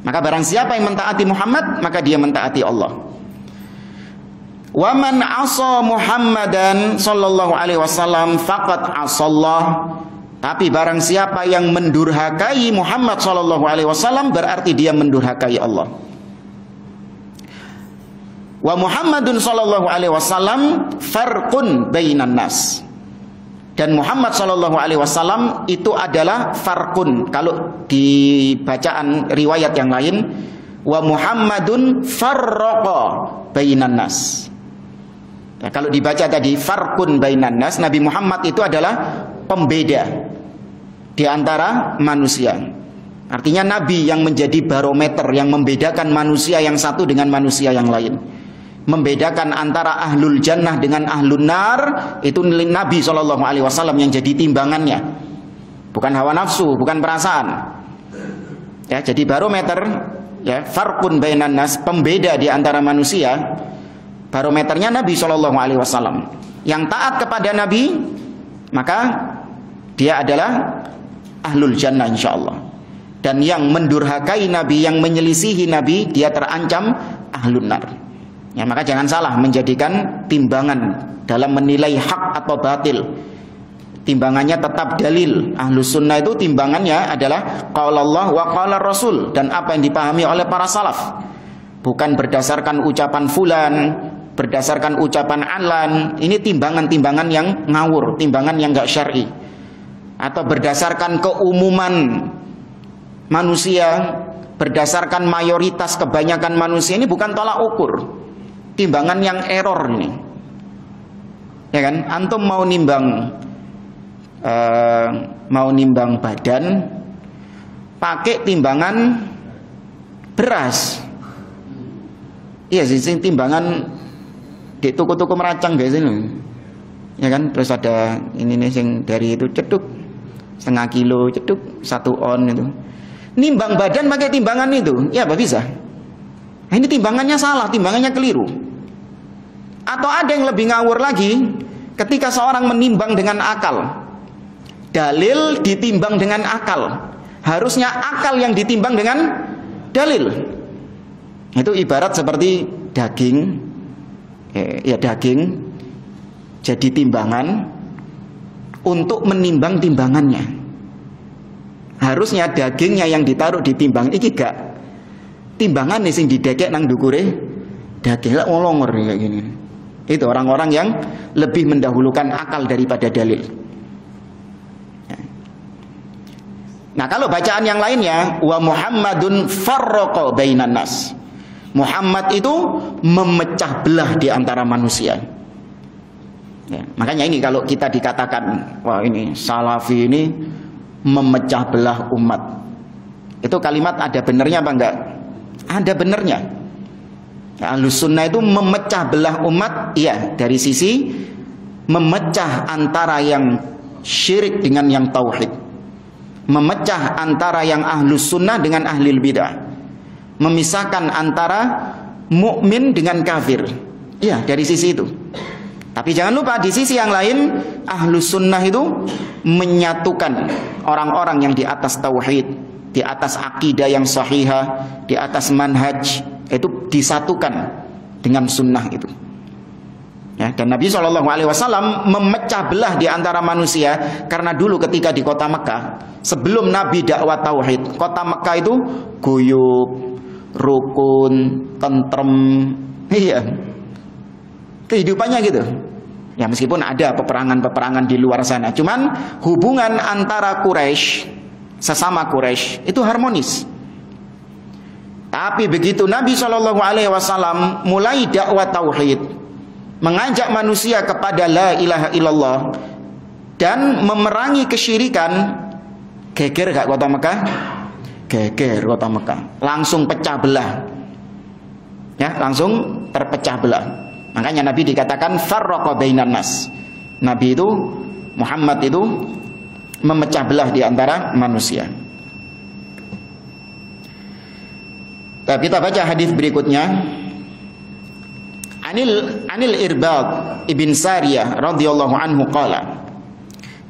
Maka barang siapa yang mentaati Muhammad, maka dia mentaati Allah. Wa man 'asa Muhammadan sallallahu alaihi wasallam faqad 'asallah. Tapi barang siapa yang mendurhakai Muhammad sallallahu alaihi wasallam, berarti dia mendurhakai Allah. Wa Muhammadun sallallahu alaihi wasallam farqun bainan nas. Dan Muhammad sallallahu alaihi wasallam itu adalah farqun. Kalau di bacaan riwayat yang lain, wa Muhammadun farraqa bainan nas. Ya, kalau dibaca tadi farqun bainan nas, Nabi Muhammad itu adalah pembeda di antara manusia. Artinya Nabi yang menjadi barometer yang membedakan manusia yang satu dengan manusia yang lain. Membedakan antara ahlul jannah dengan ahlun nar, itu Nabi SAW yang jadi timbangannya, bukan hawa nafsu, bukan perasaan. Ya, jadi barometer, ya, farqun bainan nas, pembeda di antara manusia. Barometernya Nabi SAW. Yang taat kepada Nabi, maka dia adalah ahlul jannah insyaallah. Dan yang mendurhakai Nabi, yang menyelisihi Nabi, dia terancam ahlun nar. Ya, maka jangan salah menjadikan timbangan dalam menilai hak atau batil. Timbangannya tetap dalil. Ahlus sunnah itu timbangannya adalah qaul Allah wa qaul Rasul, dan apa yang dipahami oleh para salaf. Bukan berdasarkan ucapan fulan, berdasarkan ucapan alan. Ini timbangan-timbangan yang ngawur, timbangan yang enggak syar'i. Atau berdasarkan keumuman manusia, berdasarkan mayoritas kebanyakan manusia, ini bukan tolak ukur. Timbangan yang error ini, ya kan? Antum mau nimbang badan pakai timbangan beras, iya sih, timbangan di toko-toko meracang guys ini, ya kan? Terus ada ini nih sing dari itu ceduk setengah kilo, ceduk 1 on itu. Nimbang badan pakai timbangan itu, ya apa bisa? Nah, ini timbangannya salah, timbangannya keliru. Atau ada yang lebih ngawur lagi, ketika seorang menimbang dengan akal. Dalil ditimbang dengan akal. Harusnya akal yang ditimbang dengan dalil. Itu ibarat seperti daging, ya daging jadi timbangan untuk menimbang timbangannya. Harusnya dagingnya yang ditaruh di timbang iki gak timbangan nih sing didekek nang dukure daging lak ngolongor kayak gini. Itu orang-orang yang lebih mendahulukan akal daripada dalil. Nah, kalau bacaan yang lainnya wa Muhammadun farraqa bainan nas. Muhammad itu memecah belah di antara manusia. Ya, makanya ini kalau kita dikatakan wah ini salafi ini memecah belah umat. Itu kalimat ada benernya apa enggak? Ada benernya. Ahlus sunnah itu memecah belah umat, iya, dari sisi memecah antara yang syirik dengan yang tauhid, memecah antara yang ahlus sunnah dengan ahlul bidah, memisahkan antara mukmin dengan kafir, iya, dari sisi itu. Tapi jangan lupa di sisi yang lain ahlus sunnah itu menyatukan orang-orang yang di atas tauhid, di atas akidah yang sahihah, di atas manhaj, itu disatukan dengan sunnah itu. Ya, dan Nabi SAW memecah belah di antara manusia karena dulu ketika di kota Mekah, sebelum Nabi dakwah tauhid, kota Mekah itu guyub, rukun, tentrem, iya, kehidupannya gitu. Ya meskipun ada peperangan-peperangan di luar sana, cuman hubungan antara Quraisy, sesama Quraisy itu harmonis. Tapi begitu Nabi SAW mulai dakwah tauhid, mengajak manusia kepada la ilaha illallah dan memerangi kesyirikan, geger gak kota Mekah? Geger kota Mekah, langsung pecah belah. Ya, langsung terpecah belah. Makanya Nabi dikatakan farraqa bainan nas. Nabi itu, Muhammad itu memecah belah di antara manusia. Nah, kita baca hadis berikutnya. Anil Irbad ibn Sariyah radhiyallahu anhu qala.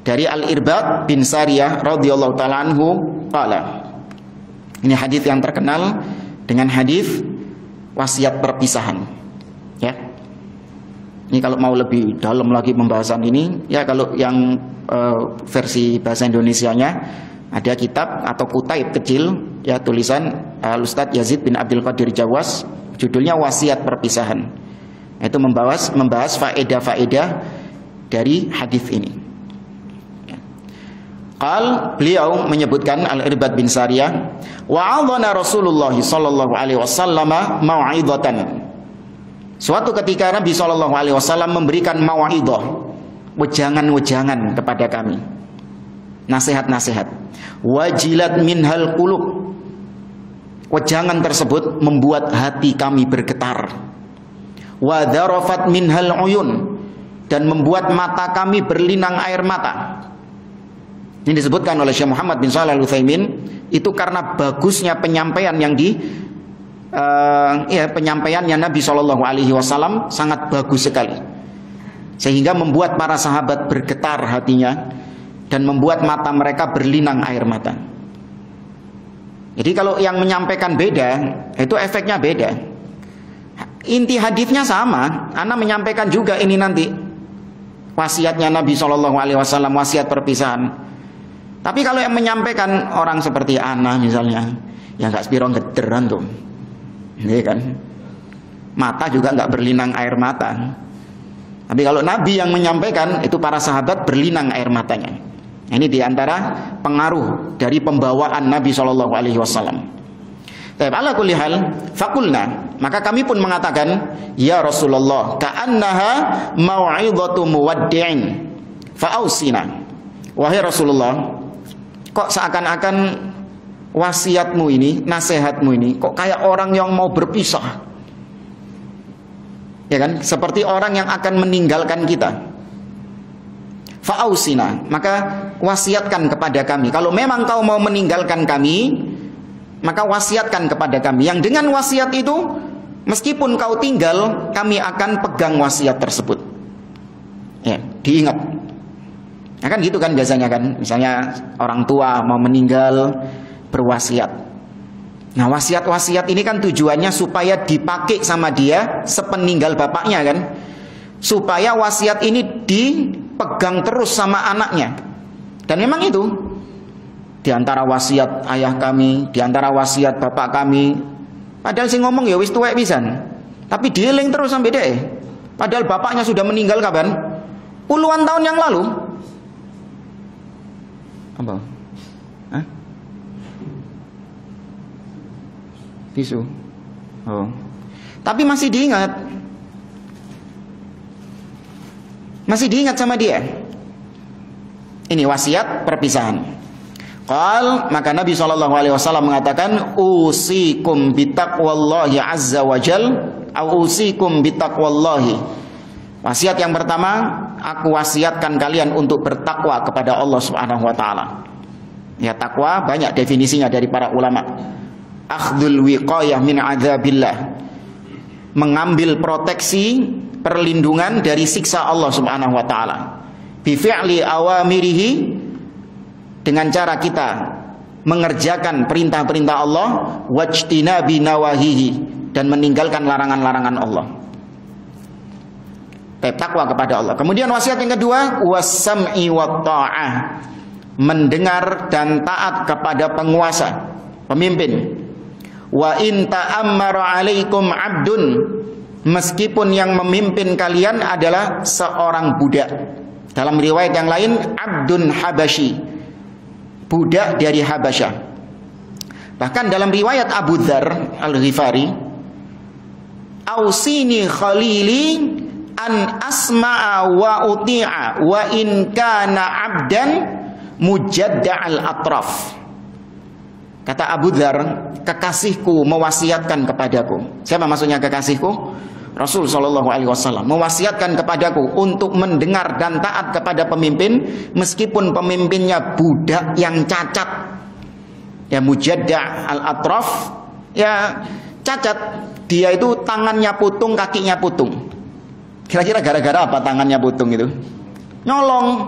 Dari Al-Irbad bin Sariyah radhiyallahu taala anhu qala. Ini hadis yang terkenal dengan hadis wasiat perpisahan. Ya. Ini kalau mau lebih dalam lagi pembahasan ini, ya kalau yang versi bahasa Indonesianya ada kitab atau kutaib kecil, ya tulisan Ustadz Yazid bin Abdul Qadir Jawas, judulnya Wasiat Perpisahan. Itu membahas faedah-faedah dari hadis ini. Beliau menyebutkan Al-Irbad bin Sariyah, wa'adhana Rasulullah sallallahu alaihi wasallam mau'izatan. Suatu ketika Nabi sallallahu alaihi wasallam memberikan mau'izah, wejangan-wejangan kepada kami, nasihat-nasihat. Wajilat minhal qulub. Wejangan tersebut membuat hati kami bergetar. Wa dzarafat minhal uyun, dan membuat mata kami berlinang air mata. Ini disebutkan oleh Syekh Muhammad bin Shalih Al-Utsaimin, itu karena bagusnya penyampaian yang penyampaiannya Nabi Shallallahu Alaihi Wasallam sangat bagus sekali, sehingga membuat para sahabat bergetar hatinya dan membuat mata mereka berlinang air mata. Jadi kalau yang menyampaikan beda, itu efeknya beda. Inti hadisnya sama. Ana menyampaikan juga ini nanti wasiatnya Nabi Shallallahu Alaihi Wasallam, wasiat perpisahan. Tapi kalau yang menyampaikan orang seperti Ana misalnya, yang nggak spiro gederan tuh, ini kan, mata juga nggak berlinang air mata. Tapi kalau Nabi yang menyampaikan, itu para sahabat berlinang air matanya. Ini diantara pengaruh dari pembawaan Nabi Shallallahu Alaihi Wasallam. Tapi ala kulli hal, fakulna, maka kami pun mengatakan, ya Rasulullah, ka'annaha mau'izatu muwaddi'in, fa'ausina. Wahai Rasulullah, kok seakan-akan wasiatmu ini, nasihatmu ini, kok kayak orang yang mau berpisah, ya kan? Seperti orang yang akan meninggalkan kita. Fa'ausina, maka wasiatkan kepada kami. Kalau memang kau mau meninggalkan kami, maka wasiatkan kepada kami. Yang dengan wasiat itu, meskipun kau tinggal, kami akan pegang wasiat tersebut. Ya, diingat. Ya kan gitu kan biasanya kan. Misalnya orang tua mau meninggal, berwasiat. Nah, wasiat-wasiat ini kan tujuannya supaya dipakai sama dia sepeninggal bapaknya kan. Supaya wasiat ini dipegang terus sama anaknya. Dan memang itu, di antara wasiat ayah kami, di antara wasiat bapak kami, padahal sih ngomong ya wis tuwek pisan, tapi dieling terus sampai deh. Padahal bapaknya sudah meninggal kapan? Puluhan tahun yang lalu. Apa? Hah? Tisu. Oh. Tapi masih diingat. Masih diingat sama dia. Ini wasiat perpisahan. Qal, maka Nabi SAW mengatakan, usikum bitaqwallahi azza wa jal, au usikum bitaqwallahi. Wasiat yang pertama, aku wasiatkan kalian untuk bertakwa kepada Allah Subhanahu wa taala. Ya, takwa banyak definisinya dari para ulama. Akhdul wiqayah min adzabillah. Mengambil proteksi, perlindungan dari siksa Allah Subhanahu wa taala. Bi fi'li awamirihi, dengan cara kita mengerjakan perintah-perintah Allah, wajtinabi nawahihi, dan meninggalkan larangan-larangan Allah. takwa kepada Allah. Kemudian wasiat yang kedua, was-sam'i wat ta'ah, mendengar dan taat kepada penguasa, pemimpin. Wa in ta'ammara 'alaikum 'abdun, meskipun yang memimpin kalian adalah seorang budak. Dalam riwayat yang lain, abdun habasyi, budak dari Habasyah. Bahkan dalam riwayat Abu Dzar Al-Ghifari, ausini khalili an asma'a wa uti'a wa in kana abdan mujadda'al atraf. Kata Abu Dzar, kekasihku mewasiatkan kepadaku. Siapa maksudnya kekasihku? Rasul sallallahu alaihi wasallam mewasiatkan kepadaku untuk mendengar dan taat kepada pemimpin meskipun pemimpinnya budak yang cacat. Ya, mujadda' al-atraf, ya cacat. Dia itu tangannya putung, kakinya putung. Kira-kira gara-gara apa tangannya putung itu? Nyolong.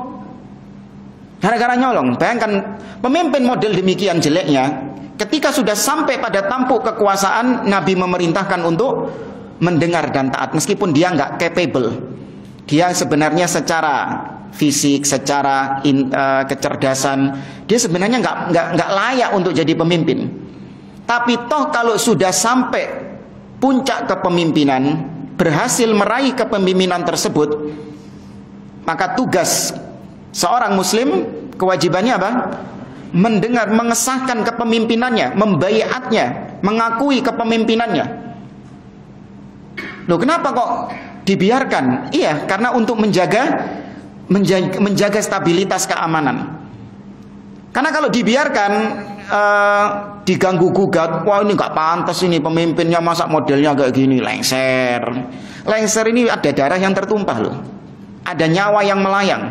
Gara-gara nyolong. Bayangkan pemimpin model demikian jeleknya, ketika sudah sampai pada tampuk kekuasaan, Nabi memerintahkan untuk mendengar dan taat meskipun dia nggak capable. Dia sebenarnya secara fisik, secara kecerdasan, dia sebenarnya nggak layak untuk jadi pemimpin. Tapi toh kalau sudah sampai puncak kepemimpinan, berhasil meraih kepemimpinan tersebut, maka tugas seorang muslim, kewajibannya apa? Mendengar, mengesahkan kepemimpinannya, membaiatnya, mengakui kepemimpinannya. Loh, kenapa kok dibiarkan? Iya, karena untuk menjaga stabilitas keamanan. Karena kalau dibiarkan diganggu gugat, wah ini nggak pantas ini pemimpinnya, masa modelnya kayak gini, lengser. Lengser ini ada darah yang tertumpah loh, ada nyawa yang melayang.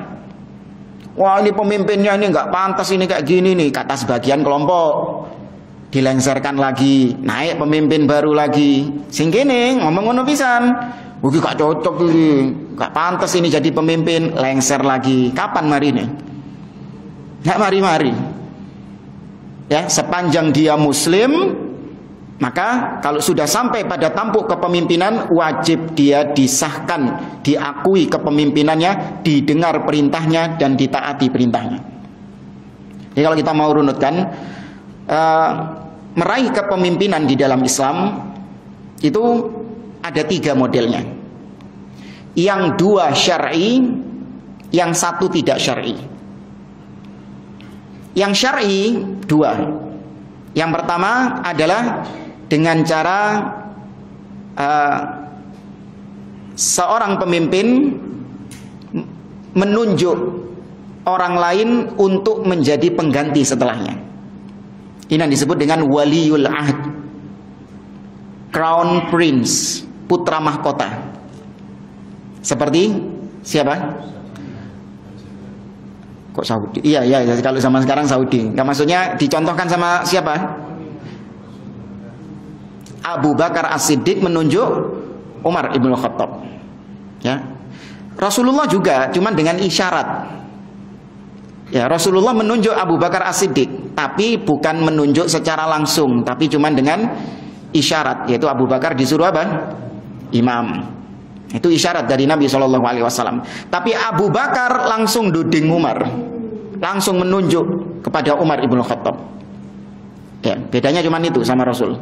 Wah ini pemimpinnya ini nggak pantas ini kayak gini nih, kata sebagian kelompok. Dilengserkan lagi, naik pemimpin baru lagi. Sing kene ngomong ngono pisan. Iki gak cocok iki, gak pantas ini jadi pemimpin, lengser lagi. Kapan mari nih? Gak mari-mari. Ya, sepanjang dia muslim, maka kalau sudah sampai pada tampuk kepemimpinan, wajib dia disahkan, diakui kepemimpinannya, didengar perintahnya dan ditaati perintahnya. Jadi kalau kita mau runutkan, meraih kepemimpinan di dalam Islam itu ada 3 modelnya. Yang 2 syar'i, yang 1 tidak syar'i. Yang syar'i 2. Yang pertama adalah dengan cara seorang pemimpin menunjuk orang lain untuk menjadi pengganti setelahnya. Ini yang disebut dengan waliul ahd, crown prince, putra mahkota. Seperti siapa? Kok Saudi? Iya, kalau zaman sekarang Saudi. Nggak, maksudnya dicontohkan sama siapa? Abu Bakar As-Siddiq menunjuk Umar Ibn Khattab. Ya. Rasulullah juga, cuman dengan isyarat. Ya, Rasulullah menunjuk Abu Bakar As-Siddiq, tapi bukan menunjuk secara langsung, tapi cuma dengan isyarat, yaitu Abu Bakar disuruh apa? Imam. Itu isyarat dari Nabi SAW. Tapi Abu Bakar langsung duding Umar, langsung menunjuk kepada Umar Ibn Khattab. Ya, bedanya cuma itu sama Rasul.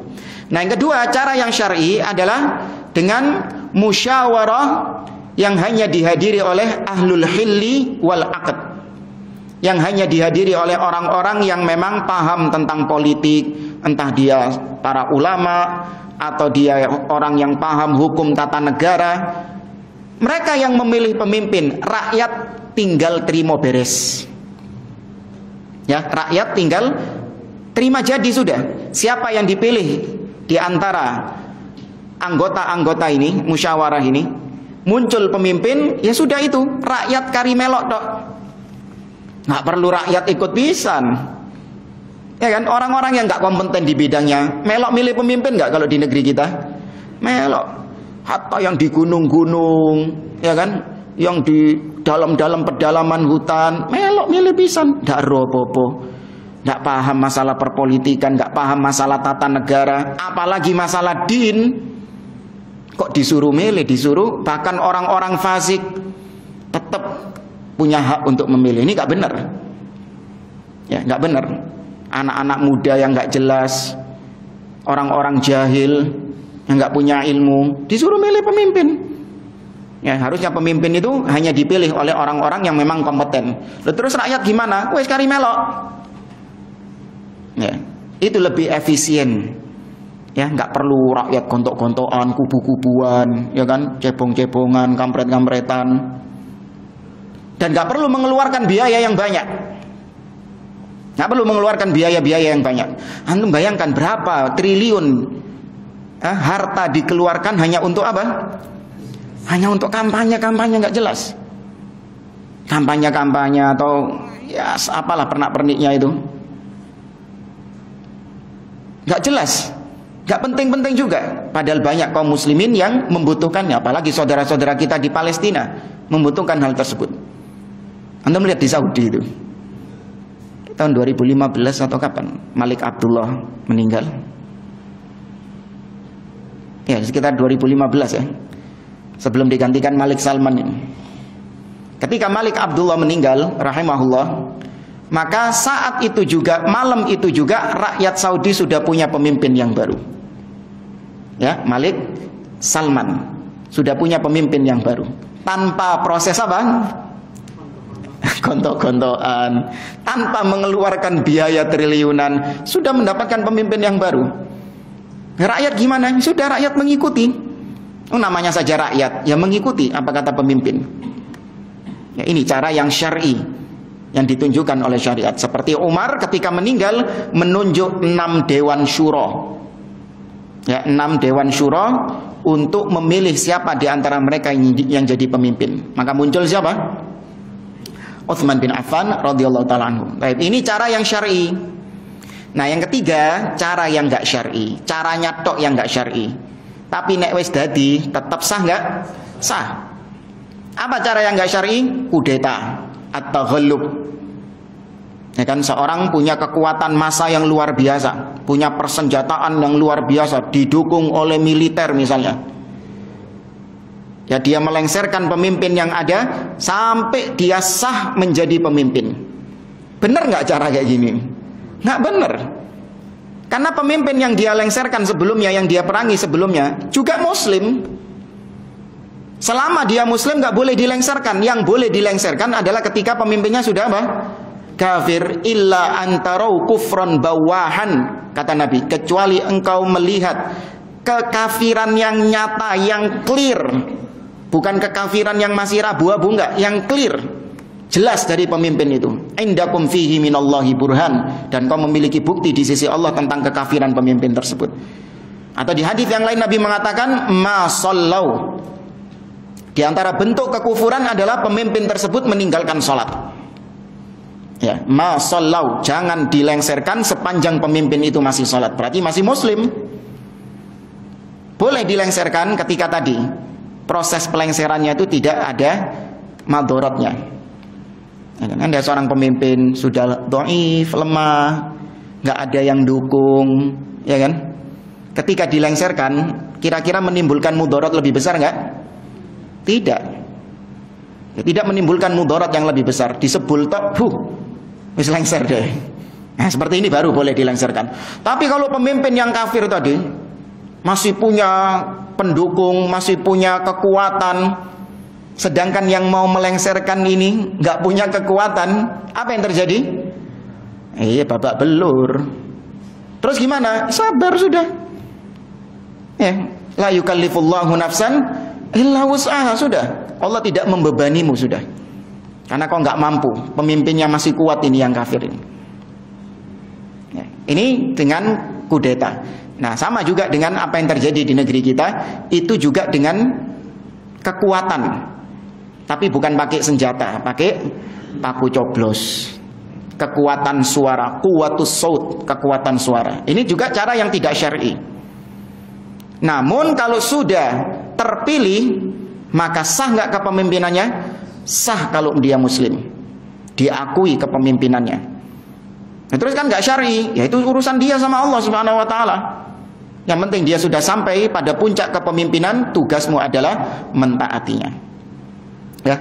Nah, yang kedua, cara yang syar'i adalah dengan musyawarah yang hanya dihadiri oleh ahlul hilli wal aqd, yang hanya dihadiri oleh orang-orang yang memang paham tentang politik, entah dia para ulama atau dia orang yang paham hukum tata negara. Mereka yang memilih pemimpin, rakyat tinggal terima beres. Ya, rakyat tinggal terima jadi sudah. Siapa yang dipilih di antara anggota-anggota ini, musyawarah ini, muncul pemimpin, ya sudah itu, rakyat kari melok tok. Nggak perlu rakyat ikut pisan. Ya kan, orang-orang yang nggak kompeten di bidangnya melok milih pemimpin nggak kalau di negeri kita? Melok. Hatta yang di gunung-gunung, ya kan, yang di dalam-dalam pedalaman hutan, melok milih pisan. Nggak apa-apa. Nggak paham masalah perpolitikan, nggak paham masalah tata negara, apalagi masalah din. Kok disuruh milih, disuruh bahkan orang-orang fasik tetap punya hak untuk memilih. Ini nggak benar. Ya, nggak benar. Anak-anak muda yang nggak jelas, orang-orang jahil yang nggak punya ilmu, disuruh milih pemimpin. Ya, harusnya pemimpin itu hanya dipilih oleh orang-orang yang memang kompeten. Terus rakyat gimana? Wes kari melok. Ya, itu lebih efisien. Ya, nggak perlu rakyat gontok-gontokan, kubu-kubuan, ya kan, cebong-cebongan, kampret-kampretan, dan nggak perlu mengeluarkan biaya yang banyak. Nggak perlu mengeluarkan biaya-biaya yang banyak. Antum bayangkan berapa triliun harta dikeluarkan hanya untuk apa? Hanya untuk kampanye-kampanye nggak jelas. Kampanye-kampanye atau ya apalah pernak-perniknya itu. Nggak jelas. Gak penting-penting juga. Padahal banyak kaum muslimin yang membutuhkannya. Apalagi saudara-saudara kita di Palestina membutuhkan hal tersebut. Anda melihat di Saudi itu tahun 2015 atau kapan Malik Abdullah meninggal? Ya, sekitar 2015 ya. Sebelum digantikan Malik Salman ini. Ketika Malik Abdullah meninggal rahimahullah, maka saat itu juga, malam itu juga rakyat Saudi sudah punya pemimpin yang baru. Ya, Malik Salman sudah punya pemimpin yang baru. Tanpa proses apa? Gontok-gontokan, tanpa mengeluarkan biaya triliunan, sudah mendapatkan pemimpin yang baru. Rakyat gimana? Sudah rakyat mengikuti. Namanya saja rakyat, ya mengikuti apa kata pemimpin. Ya, ini cara yang syar'i yang ditunjukkan oleh syariat. Seperti Umar ketika meninggal menunjuk 6 dewan syuro. Ya, 6 dewan syuro untuk memilih siapa di antara mereka yang jadi pemimpin. Maka muncul siapa? Utsman bin Affan radhiyallahu taala anhu. Baik, ini cara yang syar'i. Nah, yang ketiga, cara yang enggak syar'i. Caranya tok yang enggak syar'i. Tapi nek wis dadi tetap sah enggak? Sah. Apa cara yang enggak syar'i? Kudeta atau ghallub. Ya kan, seorang punya kekuatan massa yang luar biasa, punya persenjataan yang luar biasa, didukung oleh militer misalnya. Ya, dia melengsarkan pemimpin yang ada sampai dia sah menjadi pemimpin. Benar nggak cara kayak gini? Nggak benar. Karena pemimpin yang dia lengsarkan sebelumnya, yang dia perangi sebelumnya juga muslim. Selama dia muslim nggak boleh dilengsarkan. Yang boleh dilengsarkan adalah ketika pemimpinnya sudah apa? Kafir. Illa antarau kufran bawahan, kata Nabi, kecuali engkau melihat kekafiran yang nyata, yang clear, bukan kekafiran yang masih rabu-abu, enggak, yang clear, jelas dari pemimpin itu. Indakum fihi minallahi burhan, dan kau memiliki bukti di sisi Allah tentang kekafiran pemimpin tersebut. Atau di hadis yang lain Nabi mengatakan ma sallau, di antara bentuk kekufuran adalah pemimpin tersebut meninggalkan sholat. Ya, ma sallau, jangan dilengsarkan sepanjang pemimpin itu masih sholat. Berarti masih muslim. Boleh dilengsarkan ketika tadi proses pelengserannya itu tidak ada madorotnya. Ada seorang pemimpin sudah dhaif, lemah, nggak ada yang dukung, ya kan? Ketika dilengsarkan, kira-kira menimbulkan mudorot lebih besar nggak? Tidak. Ya, tidak menimbulkan mudorot yang lebih besar. Disebul tok, wis lengser deh. Nah, seperti ini baru boleh dilengsarkan. Tapi kalau pemimpin yang kafir tadi masih punya pendukung, masih punya kekuatan, sedangkan yang mau melengsarkan ini nggak punya kekuatan, apa yang terjadi? Babak belur. Terus gimana? Sabar sudah. La yukallifullahu nafsan illa wus'aha, sudah. Allah tidak membebanimu sudah. Karena kau nggak mampu, pemimpinnya masih kuat ini yang kafir ini. Ya, ini dengan kudeta. Nah, sama juga dengan apa yang terjadi di negeri kita, itu juga dengan kekuatan. Tapi bukan pakai senjata, pakai paku coblos. Kekuatan suara, quwwatus saut, kekuatan suara. Ini juga cara yang tidak syar'i. Namun kalau sudah terpilih, maka sah nggak kepemimpinannya? Sah kalau dia muslim, diakui kepemimpinannya. Nah, terus kan nggak syar'i, ya itu urusan dia sama Allah Subhanahu Wa Taala. Yang penting dia sudah sampai pada puncak kepemimpinan, tugasmu adalah mentaatinya. Ya,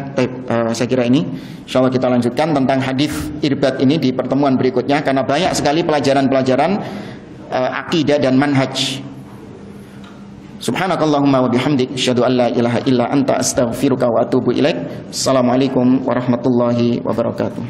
saya kira ini insyaallah kita lanjutkan tentang hadis Irbad ini di pertemuan berikutnya, karena banyak sekali pelajaran-pelajaran akidah dan manhaj. Subhanakallahumma wa bihamdik asyhadu an la ilaha illa anta astaghfiruka wa atubu ilaik. Assalamualaikum warahmatullahi wabarakatuh.